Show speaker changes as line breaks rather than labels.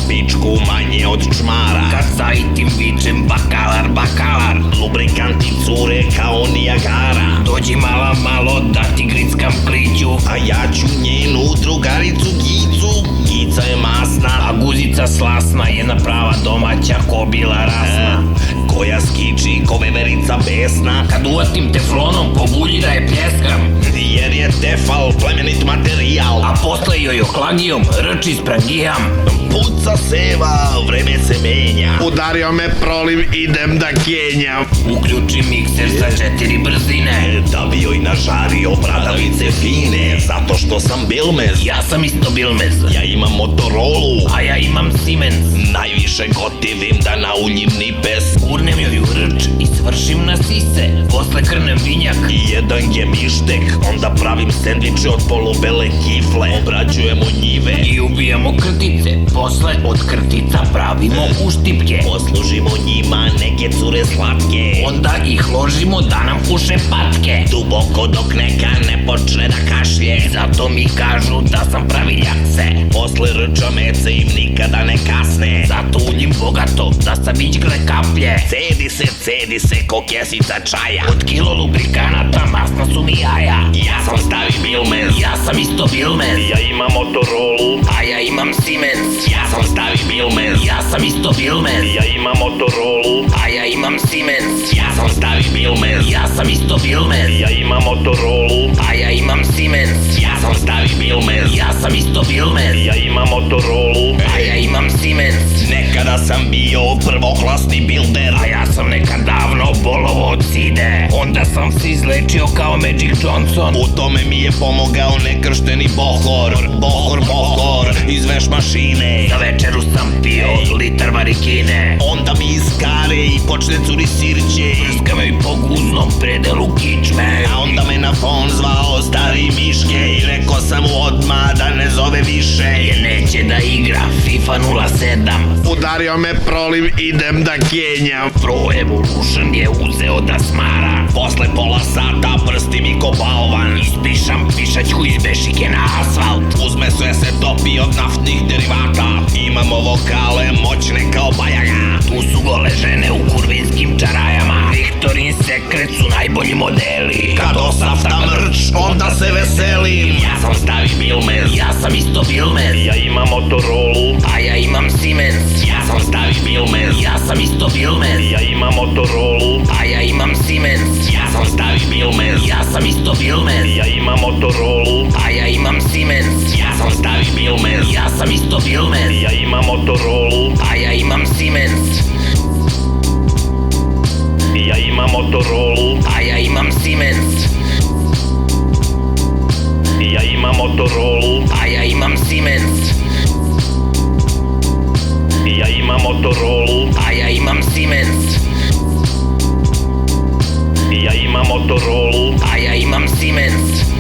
pičku manje od čmara.
Kad zaitim vičem bakalar, bakalar,
Lubrikanti cure kao Nijagara.
dođi mala malo da ti grickam kliću.
A ja ću njenu drugaricu Gicu. Gica je masna,
A guzica slasna, jedna prava domaća kobila rasna.
koja skiči ko veverica besna.
Kad uvatim teflonom po bulji da je pljeskam,
Jer je tefal plemenit materijal.
a posle joj oklagijom rči sprangijam.
Puca seva, vreme se menja.
Udario me proliv, idem da kenjam.
Uključi mikser sa 4 brzine.
Da bi joj nažario bradavice fine. Zato što sam Bilmez.
Ja sam isto Bilmez,
Ja imam Motorolu.
a ja imam Siemens.
Najviše gotivim da nauljim nipes.
Gurnem joj u rč i svršim na sise. Posle krnem vinjak
I jedan gemištek. Onda pravim sendviče od polubele kifle. Obrađujemo njive.
i ubijamo krtice. Posle od krtica pravimo uštipke.
Poslužimo njima neke cure slatke.
Onda ih ložimo da nam puše patke.
Duboko dok neka ne počne da kašlje.
Zato mi kažu da sam praviljak se.
Posle rča mece im nikada ne kasne.
Zato uljim bogato da sa bićgle kaplje.
Cedi se ko kesica čaja.
Od kilo lubrikanata masna su mi jaja.
Ja sam stari Bilmez.
Ja sam isto Bilmez,
Ja imam Motorolu.
a ja imam Siemens.
Ja sam stari Bilmez.
Ja sam isto Bilmez,
Ja imam Motorolu.
a ja imam Siemens.
Ja sam stari Bilmez.
Ja sam isto Bilmez,
Ja imam Motorolu.
a ja imam Siemens.
Ja sam stari Bilmez.
Ja sam isto Bilmez,
Ja imam Motorolu.
a ja imam Siemens.
Nekada sam bio prvoklasni bilder.
A ja sam nekad davno bolovo od side. Onda sam se izlečio kao Magic Johnson.
U tome mi je pomogao nekršteni Bohor. Bohor, iz veš mašine.
Za večeru sam pio litar varikine.
Onda mi iskare i počne curi sirće.
Prska me i po guznom predelu kičme.
A onda me na fon zvao stari Miške. I rekao sam mu odmah da ne zove više.
Jer neće da igra FIFA 07.
Udario me proliv, idem da kenjam.
Pro Evolution je uzeo da smara.
Posle pola sata prsti mi ko balvan.
Ispišam pišačku iz bešike na asfalt.
Uzme sve se topi od naftnih derivata. Imamo vokale moćne kao bajaga.
Tu su gole žene u kurvinskim čarajama. Victorin Secret su najbolji modeli.
Kad osaftam rč, onda se veselim. Ja sam stari Bilmez.
Ja sam isto Bilmez,
Ja imam Motorolu.
a ja imam Siemens.
Ja sam stari Bilmez.
Ja sam isto Bilmez,
Ja imam Motorolu.
a ja imam Siemens.
Ja sam stari Bilmez.
Ja sam isto Bilmez,
Ja imam Motorolu.
a ja imam Siemens.
Ja sam stari Bilmez.
Ja sam isto Bilmez,
Ja imam Motorolu.
a ja imam Siemens.
Ja imam Motorolu.
A ja imam Siemens.
Ja imam Motorolu.
A ja imam Siemens.
Ja imam Motorolu.
A ja imam Siemens.
Ja imam Motorolu.
A ja imam Siemens.